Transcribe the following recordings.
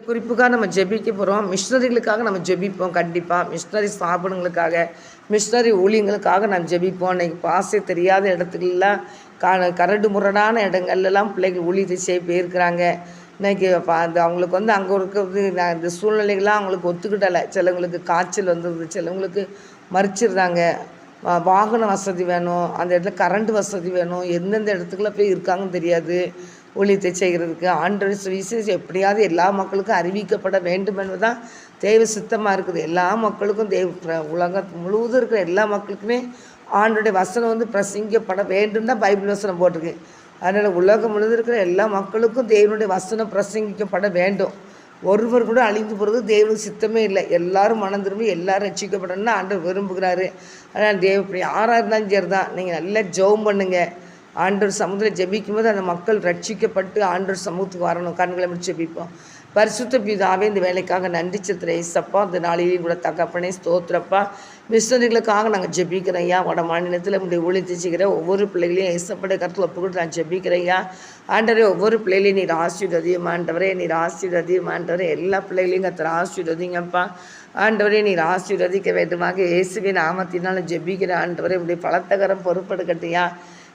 குறிப்புக்காக நம்ம ஜெபிக்க போகிறோம். மிஷினரிகளுக்காக நம்ம ஜெபிப்போம். கண்டிப்பாக மிஷினரி ஸ்தாபனங்களுக்காக, மிஷினரி ஊழியங்களுக்காக நாம் ஜெபிப்போம். இன்றைக்கி பாசே தெரியாத இடத்துலலாம் கரடு முரடான இடங்கள்லாம் பிள்ளைகள் ஊழியத்தை செய்ய போயிருக்கிறாங்க. இன்றைக்கி அந்த அவங்களுக்கு அங்கே இருக்கிறது இந்த சூழ்நிலைகள்லாம் அவங்களுக்கு ஒத்துக்கிடலை. சிலவங்களுக்கு காய்ச்சல் வந்துடுது, சிலவங்களுக்கு மறிச்சிடுறாங்க. வாகன வசதி வேணும், அந்த இடத்துல கரண்ட் வசதி வேணும், எந்தெந்த இடத்துக்குலாம் போய் இருக்காங்கன்னு தெரியாது. ஊழியத்தை செய்கிறதுக்கு ஆண்டவர் சுவிசேஷம் எப்படியாவது எல்லா மக்களுக்கும் அறிவிக்கப்பட வேண்டும் என்பதுதான் தேவ சித்தமாக இருக்குது. எல்லா மக்களுக்கும் உலகம் முழுவதும் இருக்கிற எல்லா மக்களுக்குமே ஆண்டோடைய வசனம் பிரசங்கிக்கப்பட வேண்டும் தான் பைபிள் வசனம் போட்டிருக்கு. அதனால் உலகம் முழுவதும் இருக்கிற எல்லா மக்களுக்கும் தேவனுடைய வசனம் பிரசங்கிக்கப்பட வேண்டும். ஒருவர் கூட அழிந்து போகிறது தேவனுக்கு சித்தமே இல்லை. எல்லாரும் மனம் திரும்பி எல்லாரும் ரட்சிக்கப்படணும்னு ஆண்டவர் விரும்புகிறாரு. அதனால் இப்படி யாராக இருந்தாலும் சரி தான், நீங்கள் நல்லா ஜெபம் பண்ணுங்கள். ஆண்டவர் சமூகத்தில் ஜெபிக்கும் போது அந்த மக்கள் ரட்சிக்கப்பட்டு ஆண்டவர் சமூகத்துக்கு வரணும். கண்களை முடிச்சு ஜெபிப்போம். பரிசுத்த பிதாவே, இந்த வேலைக்காக நன்றி செலுத்துகிறேன் ஏசப்பா. அந்த நாளிலேயும் கூட தகப்பனே ஸ்தோத்திரப்பா. மிஷனரிகளுக்காக நாங்கள் ஜெபிக்கிறேன் ஐயா. வட மாநிலத்தில் நம்முடைய ஊழியத்தை செய்கிற ஒவ்வொரு பிள்ளைகளையும் ஏசப்படைய கருத்தில் ஒப்புக்கிட்டு நான் ஜெபிக்கிறேன் ஐயா. ஆண்டவரே, ஒவ்வொரு பிள்ளைகளையும் நீர் ஆசீர்வதியும் ஆண்டவரே, நீர் ஆசீர்வதியும் ஆண்டவரே. எல்லா பிள்ளைகளையும் கர்த்தர் ஆசீர்வதிங்கப்பா. ஆண்டவரே, நீர் ஆசீர்வதிக்க வேண்டுமாக இயேசுவின் நாமத்தினால ஜெபிக்கிற ஆண்டவரே, இப்படி பலத்தகரம் பொறுப்பெடுக்கட்டியா.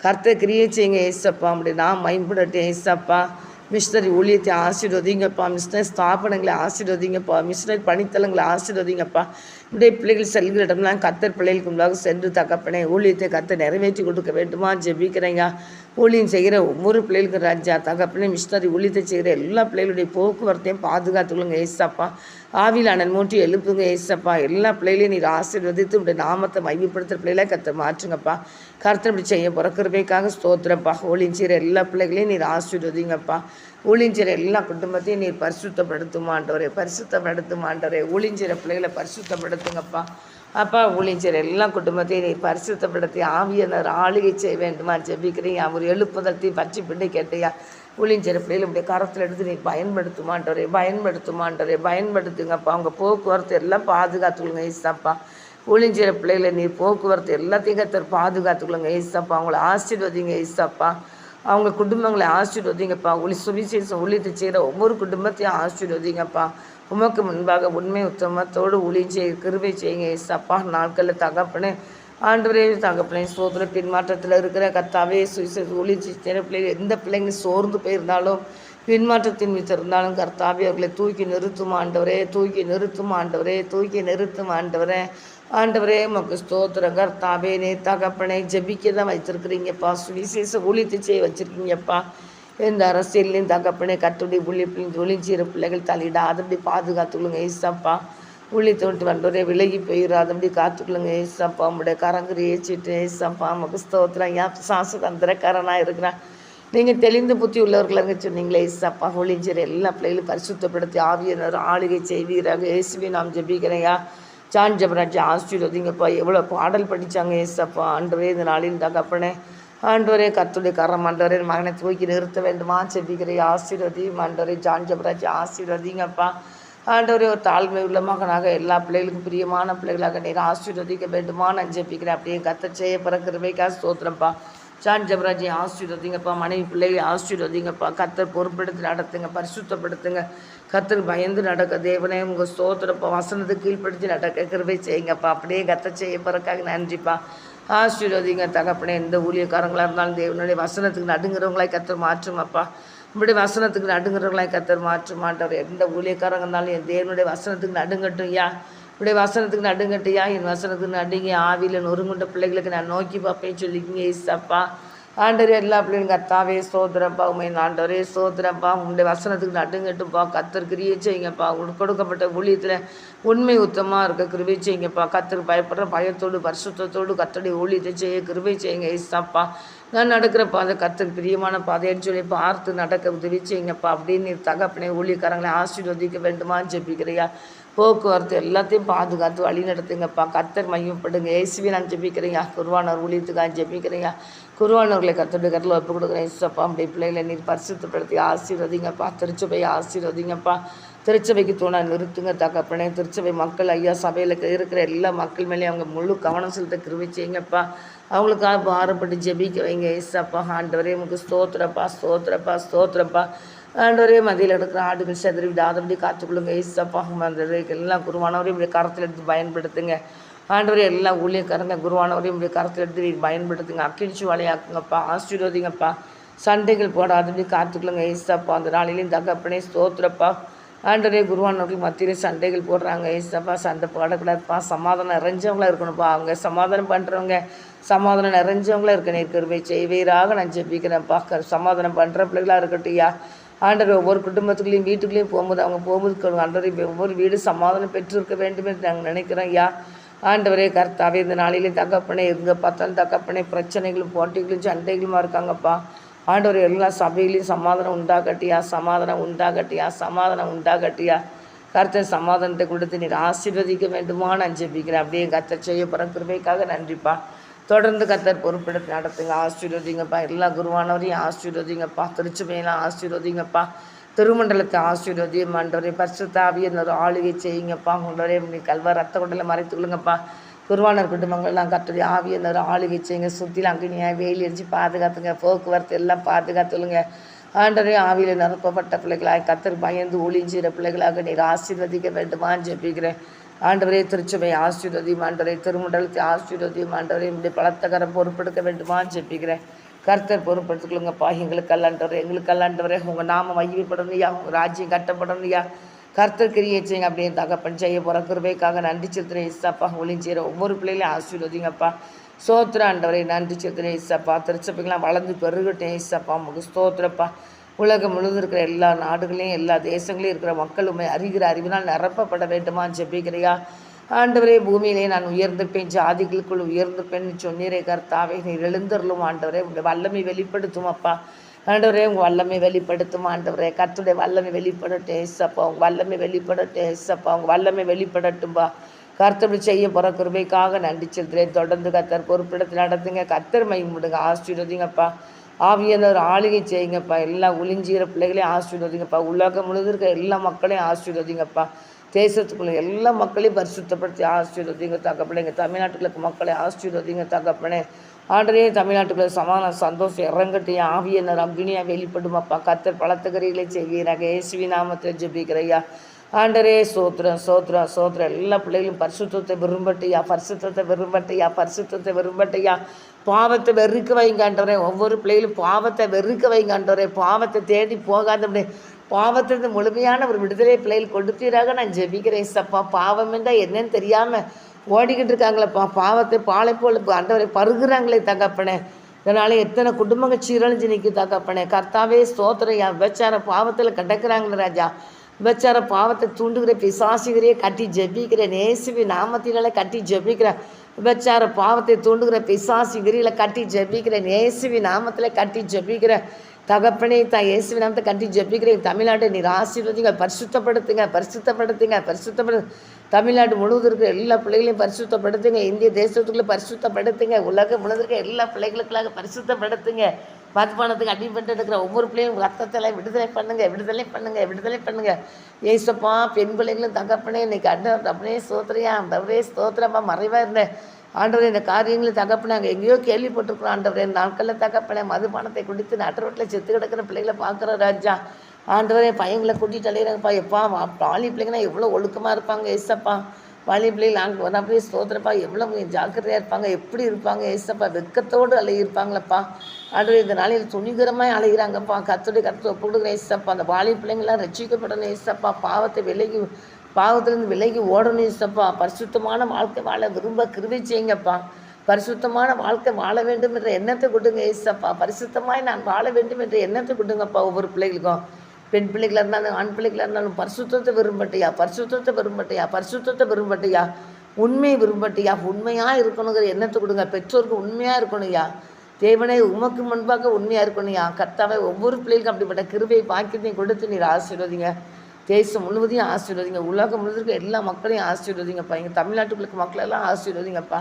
கர்த்தர் கிரியை செய்யுங்க ஏசப்பா. அப்படி நான் மைம்படட்டேன் ஏசப்பா. மிஷினரி ஊழியத்தை ஆசீர்வதிங்கப்பா. மிஷினரி ஸ்தாபனங்களை ஆசீர்வதிங்கப்பா. மிஷினரி பணித்தலங்களை ஆசீர்வதிங்கப்பா. இப்படியே பிள்ளைகள் செல்கிற இடம்லாம் கர்த்தர் பிள்ளைகளுக்கு முன்பாக சென்று தகப்பனே ஊழியத்தை கர்த்தர் நிறைவேற்றி கொடுக்க வேண்டுமா ஜெபிக்கிறேங்க. ஊழியம் செய்கிற ஒவ்வொரு பிள்ளைகளுக்கும் ராஜா தகப்பனே, மிஷினரி ஊழியத்தை செய்கிற எல்லா பிள்ளைகளுடைய போக்குவரத்தையும் பாதுகாத்துக்கொள்ளுங்க ஏசப்பா. ஆவியில் அனல் மூட்டி எழுப்புங்க ஏசப்பா. எல்லா பிள்ளைகளையும் நீர் ஆசீர்வதித்து இப்படி நாமத்தை மையப்படுத்துகிற பிள்ளைகளாக கர்த்தர் மாற்றுங்கப்பா. கர்த்தர் இப்படி செய்ய பிறக்கிறவைக்காக ஸ்தோத்திரப்பா. ஊழியம் செய்கிற எல்லா பிள்ளைகளையும் நீர் ஆசீர்வதிங்கப்பா. ஊழியஞ்சிற எல்லா குடும்பத்தையும் நீர் பரிசுத்தப்படுத்துமாண்டவரே, பரிசுத்தப்படுத்துமாண்டவரே. ஊழியஞ்சிற பிள்ளைகளை பரிசுத்தப்படுத்துங்கப்பா. அப்பா, ஊழியஞ்சிற எல்லா குடும்பத்தையும் நீர் பரிசுத்தப்படுத்தி ஆவியானவர் ஆளுகை செய்ய வேண்டுமா ஜெபிக்கிறீங்க. அவர் எழுப்புதத்தையும் பற்றி பிள்ளை கேட்டையா. ஊழியஞ்சிற பிள்ளைகளை இப்படி கரத்தில் எடுத்து நீர் பயன்படுத்துமாண்டவரே, பயன்படுத்துமாண்டவரே, பயன்படுத்துங்கப்பா. அவங்க போக்குவரத்து எல்லாம் பாதுகாத்துக்கொள்ளுங்க ஏசப்பா. ஊழியஞ்சிற பிள்ளைகளை நீர் போக்குவரத்து எல்லாத்தையும் கர்த்தர் பாதுகாத்துக்கொள்ளுங்க ஏசப்பா. அவங்கள ஆசீர்வதிங்க ஏசப்பா. அவங்க குடும்பங்களை ஆசீர்வதிங்கப்பா. சுவிசேஷம் ஊழியத்தை செய்கிற ஒவ்வொரு குடும்பத்தையும் ஆசீர்வதிங்கப்பா. உமக்கு முன்பாக உண்மை உத்தமத்தோடு ஊழியம் செய்ய கிருபை செய்யுங்க ஏசப்பா. நாட்களில் தகப்பனே ஆண்டவரே தகப்பனே சோதனை பின்மாற்றத்தில் இருக்கிற கர்த்தாவே சுவிசேஷ ஊழியம் செய்கிற பிள்ளைகள் எந்த பிள்ளைங்க சோர்ந்து போயிருந்தாலும் பின்மாற்றத்தின் மீது இருந்தாலும் கர்த்தாவே அவர்களை தூக்கி நிறுத்தும் ஆண்டவரே, தூக்கி நிறுத்தும் ஆண்டவரே, தூக்கி நிறுத்தும் ஆண்டவரே. ஆண்டவரே உமக்கு ஸ்தோத்திரம் கர்த்தாவே. நீ தகப்பனை ஜெபிக்க தான் வச்சுருக்கிறீங்கப்பா. சுவிசேஷ ஊழியத்தை செய்ய வச்சுருக்கீங்கப்பா. எந்த அரசியல்லையும் தகப்பனே கத்துடைய ஒளிஞ்சிற பிள்ளைகள் தலையிடாதபடி பாதுகாத்துக்கொள்ளுங்க ஏசப்பா. ஊழியத்தை விட்டு வந்தவரே விலகி போயிடாதபடி காத்துக்கொள்ளுங்க ஏசப்பா. உங்களுடைய கரங்கரை ஏற்றிட்டு ஏசப்பா உமக்கு ஸ்தோத்திரம். ஏன் சாசுதந்திரக்காரனாக இருக்கிறான். நீங்கள் தெளிந்த புத்தி உள்ளவர்களாக சொன்னீங்களே ஏசப்பா. ஒளிஞ்சிற எல்லா பிள்ளைகளும் பரிசுத்தப்படுத்தி ஆவியானவர் ஆளுகை செய்வீராக இயேசுவே நாம் ஜெபிக்கிறேயா. ஜான் ஜெபராஜ் ஆசீர்வதிங்கப்பா. எவ்வளோ பாடல் படித்தாங்க ஏசப்பா. ஆண்டவரே, இந்த நாளில் தகப்பனே ஆண்டவரே கர்த்தருடைய கரம் ஆண்டவரே மகனை தூக்கி நிறுத்த வேண்டுமா ஜெபிக்கிறேன். ஆசீர்வதியும் ஆண்டவரே. ஜான் ஜெபராஜ் ஆசீர்வதிங்கப்பா. ஆண்டவரே, ஒரு தாழ்மை உள்ள மகனாக எல்லா பிள்ளைகளுக்கும் பிரியமான பிள்ளைகளாக நீர் ஆசீர்வதிக்க வேண்டுமா நான் ஜெபிக்கிறேன். அப்படியே கர்த்தர் செய்ய பிறக்கிறவைக்காக ஸ்தோத்திரப்பா. ஜான் ஜெபராஜை ஆசீர்வதிங்கப்பா. மனைவி பிள்ளைகளை ஆசீர்வதிங்கப்பா. கர்த்தர் பொறுப்பெடுத்து நடத்துங்க, பரிசுத்தப்படுத்துங்க. கர்த்தருக்கு பயந்து நடக்க தேவனே உங்கள் ஸ்தோத்திரப்பா. வசனத்துக்கு கீழ்ப்படுத்தி நடக்க கிருபை செய்யுங்கப்பா. அப்படியே கர்த்தர் செய்ய பிறக்காக நன்றிப்பா. ஆசீர்வதிங்க தகப்பனே. எந்த ஊழியக்காரங்களாக இருந்தாலும் தேவனுடைய வசனத்துக்கு நடுங்கிறவங்களாய் கர்த்தர் மாற்றுமாப்பா. இப்படி வசனத்துக்கு நடுங்கிறவங்களாய் கர்த்தர் மாற்ற மாட்டார். எந்த ஊழியக்காரங்க இருந்தாலும் என் தேவனுடைய வசனத்துக்கு நடுங்கட்டும் ஐயா. இப்படி வசனத்துக்கு நடுங்கட்டையா. என் வசனத்துக்கு நடுங்க. ஆவியில் நொறுங்குண்ட பிள்ளைகளுக்கு நான் நோக்கி பார்ப்பேன்னு சொல்லிக்கிங்க ஏசப்பா. ஆண்டவரே, எல்லா பிள்ளைங்க கர்த்தாவே சோதரப்பா. உண்மை ஆண்டவரே சோதரப்பா. உங்களுடைய வசனத்துக்கு நடுங்கட்டும்ப்பா. கர்த்தர் கிரியை செய்யுங்கப்பா. உங்களுக்கு கொடுக்கப்பட்ட ஊழியத்தில் உண்மை உத்தமாக இருக்க கிருபை செய்யுங்கப்பா. கர்த்தருக்கு பயப்படுற பயத்தோடு பரிசுத்தத்தோடு கர்த்தருடைய ஊழியத்தை செய்ய கிருபை செய்யுங்க ஏசப்பா. நான் நடக்கிற பாதை கர்த்தருக்கு பிரியமான பாதைன்னு சொல்லி பார்த்து நடக்க உதவி செய்யுங்கப்பா. அப்படின்னு தகப்பனே ஊழியக்காரங்களை ஆசீர்வதிக்க வேண்டுமா ஜெபிக்கிறையா. போக்குவரத்து எல்லாத்தையும் பாதுகாத்து வழி நடத்துங்கப்பா. கர்த்தர் மையப்படுங்க இயேசுவே நான் ஜெபிக்கிறேங்க. குருவானவர் ஊழியத்துக்காக ஜெபிக்கிறேங்க. குருவானவர்களை கர்த்தருடைய கருத்தில் ஒப்பு கொடுக்குறேன் ஏசப்பா. அப்படி பிள்ளைகளை நீர் பரிசுத்தப்படுத்தி ஆசீர்வதிங்கப்பா. திருச்சபையை ஆசீர்வதிங்கப்பா. திருச்சபைக்கு தூணா நிறுத்துங்க தகப்பனே. திருச்சபை மக்கள் ஐயா சபையில் இருக்கிற எல்லா மக்கள் மேலேயும் அவங்க முழு கவனம் செலுத்த கிருபை செய்யுங்கப்பா. அவங்களுக்காக பாரப்பட்டு ஜெபிக்க வைங்க ஏசப்பா. ஆண்டவரே உமக்கு ஸ்தோத்திரப்பா, ஸ்தோத்திரப்பா, ஸ்தோத்திரப்பா. ஆண்டவரே மதியில் எடுக்கிற ஆடுகள் செதறி விடாதபடி காத்துக்கொள்ளுங்க ஏசப்பா. அந்த எல்லாம் குருவானவரையும் இப்படி கரத்தில் எடுத்து பயன்படுத்துங்க ஆண்டவரே. எல்லாம் ஊழியக்காரங்க குருவானவரையும் இப்படி கரத்தில் எடுத்து பயன்படுத்துங்க. அக்கிழிச்சு வலையாக்குங்கப்பா, ஆசீர்வதிங்கப்பா. சண்டைகள் போடாதபடி காத்துக்கொள்ளுங்க ஏசப்பா. அந்த நாளிலையும் தகப்பனே ஸ்தோத்திரப்பா. ஆண்டவரே குருவானவர்கள் மத்தியிலே சண்டைகள் போடுறாங்க ஏசப்பா. சண்டை போடக்கூடாதுப்பா, சமாதானம் நிறைஞ்சவங்களா இருக்கணும்ப்பா. அவங்க சமாதானம் பண்ணுறவங்க சமாதானம் நிறைஞ்சவங்களா இருக்கணும். கிருபை செய்வீராக நான் ஜெபிக்கிறேன்ப்பா. சமாதானம் பண்ணுற பிள்ளைகளாக இருக்கட்டையா ஆண்டவர். ஒவ்வொரு குடும்பத்துக்குள்ளேயும் வீட்டுக்குள்ளேயும் போகும்போது அவங்க போகும்போது ஆண்டவரை ஒவ்வொரு வீடு சமாதானம் பெற்றிருக்க வேண்டும் என்று நாங்கள் நினைக்கிறோம் ஐயா. ஆண்டவரே கர்த்தாவே, இந்த நாளிலே தகப்பனே எங்கே பார்த்தாலும் தகப்பனே பிரச்சனைகளும் போட்டிகளும் சண்டைகளுமா இருக்காங்கப்பா. ஆண்டவர் எல்லா சபையிலையும் சமாதானம் உண்டாகட்டியா, சமாதானம் உண்டாகட்டியா, சமாதானம் உண்டாகட்டியா. கர்த்தர் சமாதானத்தை கொடுத்து நீர் ஆசீர்வதிக்க வேண்டுமா நான் ஜெபிக்கிறேன். அப்படியே கர்த்தர் செய்ய போகிற கிருபைக்காக நன்றிப்பா. தொடர்ந்து கர்த்தர் பொறுப்பெடுத்து நடத்துங்க, ஆசீர்வதிங்கப்பா. எல்லா குருவானவரையும் ஆசீர்வதிங்கப்பா. திருச்சபையெல்லாம் ஆசீர்வதிங்கப்பா. திருமண்டலத்தை ஆசீர்வதியும் ஆண்டவரே. பரிசுத்த ஆவியானவர் ஆளுகை செய்யுங்கப்பா. உங்களோட கல்வா ரத்த கொண்டலை மறைத்துக்கொள்ளுங்கப்பா. குருவானர் குடும்பங்கள்லாம் கர்த்தருடைய ஆவியானவர் ஆளுகை செய்யுங்க. சுற்றிலும் அங்கனியாக வெயில் எரிஞ்சு பாதுகாத்துங்க. போக்குவரத்து எல்லாம் பாதுகாத்துள்ளுங்க ஆண்டவரே. ஆவியில் நிரப்பப்பட்ட பிள்ளைகளாக கர்த்தர் பயந்து ஒளிஞ்சிற பிள்ளைகளாக நீர் ஆசீர்வதிக்க வேண்டுமான்னு ஜெபிக்கிறேன் ஆண்டவரே. திருச்சபை ஆசீர்வதியும் ஆண்டவரே. திருமண்டலத்தை ஆசீர்வதியும் ஆண்டவரே. இப்படி பலத்தகரம் பொறுப்பெடுக்க வேண்டுமான்னு ஜெபிக்கிறேன். கர்த்தர் பொறுப்படுத்திக்கொள்ளுங்கப்பா. எங்களுக்கு அல்லாண்டவரே, எங்களுக்கு அல்லாண்டவரே. உங்கள் நாமம் மையப்படணுயா, உங்கள் ராஜ்யம் கட்டப்படணுயா. கர்த்தர் கிரியை செய்யுங்க. அப்படியே தகப்பன் செய்ய போகிற கிருபைக்காக நன்றி செலுத்துகிறேன் இசப்பா. ஒளிஞ்சிற ஒவ்வொரு பிள்ளைகளையும் ஆசீர்வதிங்கப்பா. ஸ்தோத்திர ஆண்டவரை நன்றி செலுத்துகிறேன் இசப்பா. திருச்சபைக்கெல்லாம் வளர்ந்து பெருகட்டேன் இசப்பா. உங்களுக்கு ஸ்தோத்திரப்பா. உலகம் முழுவதும் இருக்கிற எல்லா நாடுகளையும் எல்லா தேசங்களையும் இருக்கிற மக்களுமே அறிகிற அறிவினால் நிரப்பப்பட வேண்டுமா ஜெபிக்கிறையா ஆண்டவரே. பூமியிலே நான் உயர்ந்திருப்பேன், ஜாதிகளுக்குள் உயர்ந்திருப்பேன்னு சொன்னீரே கர்த்தாவே. நீர் எழுந்தருளும் ஆண்டவரே. உங்களுடைய வல்லமை வெளிப்படுத்தும் அப்பா. ஆண்டவரே உங்கள் வல்லமை வெளிப்படுத்தும் ஆண்டவரே. கர்த்தருடைய வல்லமை வெளிப்படட்டும் ஏசப்பா. உங்கள் வல்லமை வெளிப்படட்டும் ஏசப்பா. உங்கள் வல்லமை வெளிப்படட்டும்பா. கர்த்தர் செய்ய போகிற கிருபைக்காக நன்றி செலுத்துகிறேன். தொடர்ந்து கர்த்தர் பொறுப்பிடத்தில் நடத்துங்க. கர்த்தர் மையமுடுங்க, ஆசீர்வதிங்கப்பா. ஆவியானவர் ஆளுகை செய்யுங்கப்பா. எல்லா ஒளிஞ்சிகிற பிள்ளைகளையும் ஆசீர்வதிங்கப்பா. உலகம் முழுவதும் இருக்கிற எல்லா மக்களையும் ஆசீர்வதிங்கப்பா. தேசத்துக்குள்ள எல்லா மக்களையும் பரிசுத்தப்படுத்தி ஆசீர்வதிங்க தகப்பனே. எங்கள் தமிழ்நாட்டுக்கு மக்களை ஆசீர்வதிங்க தகப்பனே. ஆண்டரே தமிழ்நாட்டுக்குள்ள சமாதானம் சந்தோஷம் இறங்கட்டையா. ஆவியானவர் அக்னியாக வெளிப்படுமாப்பா. கர்த்தர் பலத்த காரியங்களை செய்வீராக. இயேசுவின் நாமத்தில் ஜெபிக்கிறையா ஆண்டரே. சோத்திரம் சோத்திரம் சோத்திரம். எல்லா பிள்ளைகளும் பரிசுத்தத்தை விரும்பட்டையா, பரிசுத்தத்தை விரும்பட்டையா, பரிசுத்தத்தை விரும்பட்டையா. பாவத்தை வெறுக்க வைங்க ஆண்டவரே. ஒவ்வொரு பிள்ளைகளும் பாவத்தை வெறுக்க வைங்க ஆண்டவரே. பாவத்தை தேடி போகாதபடி பாவத்திலிருந்து முழுமையான ஒரு விடுதலை பிள்ளைகள் கொடுத்தீராக நான் ஜெபிக்கிறேன் சப்பா. பாவம் என்றால் என்னன்னு தெரியாமல் ஓடிக்கிட்டு இருக்காங்களேப்பா. பாவத்தை பாலை போல் ஆண்டவரை பருகுறாங்களே தகப்பனே. இதனால் எத்தனை குடும்பங்கள் சீரழிஞ்சு நிற்கி தகப்பனே. கர்த்தாவே ஸ்தோத்திரையா. விபச்சார பாவத்தில் கிடக்கிறாங்களே ராஜா. விபச்சார பாவத்தை தூண்டுகிற பிசாசுகிறையே கட்டி ஜெபிக்கிறேன். இயேசுவி நாமத்தினால கட்டி ஜெபிக்கிறேன். விபச்சார பாவத்தை தூண்டுகிற பிசாசுகிரியில கட்டி ஜெபிக்கிறேன். இயேசுவி நாமத்தில் கட்டி ஜெபிக்கிறேன் தகப்பனே. இயேசுவி நாமத்தை கட்டி ஜெபிக்கிறேன். தமிழ்நாட்டை நீர் ஆசீர்வதிங்க, பரிசுத்தப்படுத்துங்க, பரிசுத்தப்படுத்துங்க, பரிசுத்தப்படு. தமிழ்நாடு முழுவதும் இருக்கிற எல்லா பிள்ளைகளையும் பரிசுத்தப்படுத்துங்க. இந்திய தேசத்துக்குள்ளே பரிசுத்தப்படுத்துங்க. உலகம் முழுவதும் இருக்கிற எல்லா பிள்ளைகளுக்காக பரிசுத்தப்படுத்துங்க. மதுபானத்துக்கு அடிபட்டு இருக்கிற ஒவ்வொரு பிள்ளையும் ரத்தத்தில் விடுதலை பண்ணுங்க, விடுதலை பண்ணுங்க, விடுதலை பண்ணுங்க. ஏசப்பா. பெண் பிள்ளைகளும் தகப்பனே இன்னைக்கு அப்படியே ஸ்தோத்திரியா. அப்படியே ஸ்தோத்திரமா மறைவாக இருந்தேன் ஆண்டவரே. இந்த காரியங்களும் தகப்பனே நாங்கள் எங்கேயோ கேள்விப்பட்டிருக்கிறோம் ஆண்டவரே. நாட்களில் தகப்பனே மதுபானத்தை குடித்து நட்டரோட்டில் செத்து கிடக்கிற பிள்ளைகளை பார்க்குற ராஜா. ஆண்டவரே பையங்களை கூட்டிகிட்டு அலையிறாங்கப்பா. எப்பா பாலி பிள்ளைங்கன்னா எவ்வளோ ஒழுக்கமாக இருப்பாங்க ஏசப்பா. வாலி பிள்ளைகள் நாங்கள் ஒரு அப்படியே ஸ்தோத்திரப்பா. எவ்வளோ ஜாக்கிரதையாக இருப்பாங்க, எப்படி இருப்பாங்க ஏசப்பா. வெக்கத்தோடு அலையிருப்பாங்களப்பா. ஆண்டவரே இந்த நாளையில் துணிகரமாக அலைகிறாங்கப்பா. கர்த்தருடைய கருத்து ஒப்பு கொடுக்குற ஏசப்பா. அந்த வாலி பிள்ளைங்களாம் ரட்சிக்கப்படணும் ஏசப்பா. பாவத்திலிருந்து விலகி ஓடணும் ஏசப்பா. பரிசுத்தமான வாழ்க்கை வாழ விரும்ப கிருபை செய்யுங்கப்பா. பரிசுத்தமான வாழ்க்கை வாழ வேண்டும் என்ற எண்ணத்தை கொடுங்க ஏசப்பா. பரிசுத்தமாய் நான் வாழ வேண்டும் என்ற எண்ணத்தை கொடுங்கப்பா. ஒவ்வொரு பிள்ளைகளுக்கும் பெண் பிள்ளைகளாக இருந்தாலும் ஆண் பிள்ளைகளாக இருந்தாலும் பரிசுத்தத்தை விரும்பட்டையா, பரிசுத்தத்தை விரும்பட்டையா, பரிசுத்தத்தை விரும்பட்டையா, உண்மையை விரும்பட்டையா. உண்மையாக இருக்கணுங்கிற எண்ணத்தை கொடுங்க. பெற்றோருக்கு உண்மையாக இருக்கணும்யா. தேவனை உமக்கு முன்பாக உண்மையாக இருக்கணும்யா. கர்த்தாவே ஒவ்வொரு பிள்ளைகளுக்கும் அப்படிப்பட்ட கிருபை பாக்கியத்தையும் கொடுத்து நீர் ஆசீர்வதிங்க. தேசம் முழுவதையும் ஆசீர்வதிங்க. உலகம் முழுவதும் எல்லா மக்களையும் ஆசீர்வதிங்கப்பா. எங்கள் தமிழ்நாட்டுக்குள்ள மக்களெல்லாம் ஆசீர்வதிங்கப்பா.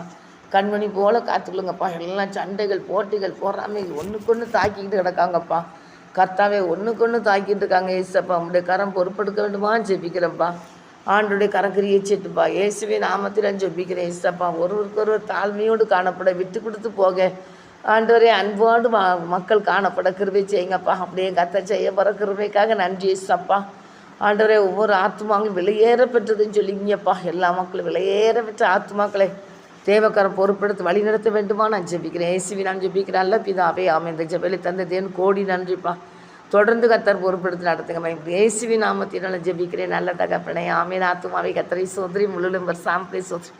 கண்மணி போல காத்துக்கொள்ளுங்கப்பா. எல்லாம் சண்டைகள் போட்டிகள் போடுறாமே ஒன்றுக்கு ஒன்று தாக்கிக்கிட்டு கிடக்காங்கப்பா. கர்த்தாவே ஒன்றுக்கு ஒன்று தாக்கிட்டு இருக்காங்க ஏசப்பா. உங்களுடைய கரம் பொறுப்பெடுக்க வேண்டுமான்னு ஜெபிக்கிறேன்ப்பா. ஆண்டுடைய கரக்கிரியை செட்டுப்பா. இயேசுவே நாமத்தில் ஜெபிக்கிறேன் ஏசப்பா. ஒருவருக்கு தாழ்மையோடு காணப்பட விட்டு கொடுத்து போக ஆண்டவரே அன்போடு மக்கள் காணப்பட கிருபை செய்யுங்கப்பா. அப்படியே கத்த செய்ய போகிற கிருபைக்காக நன்றி ஏசப்பா. ஆண்டவரே ஒவ்வொரு ஆத்மாங்களும் வெளியேற பெற்றதுன்னு சொல்லிங்கப்பா. எல்லா மக்களும் வெளியேற பெற்ற ஆத்மாக்களை தேவக்காரம் பொறுப்பெடுத்து வழி நடத்த வேண்டுமா நான் ஜெபிக்கிறேன். ஏசுவி நான் ஜெபிக்கிறேன். அல்ல பிதாவே ஆமென். இந்த ஜெபலை தந்த தேவன் கோடி நன்றிப்பா. தொடர்ந்து கத்தர் பொறுப்பெடுத்து நடத்துங்க. ஏசுவி நாமத்தினால ஜெபிக்கிறேன் நல்ல தகப்பனே ஆமென். ஆத்துமாவை கத்தரை சோதரி முழுலும்பர் சாம்பலை சோதரி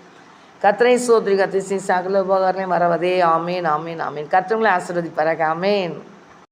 கத்தரை சோதரி கத்திரி சகல உபகாரமே வரவதே ஆமேன் ஆமேன் ஆமேன். கத்தவங்களை ஆசீர்வதிப்பாராக ஆமேன்.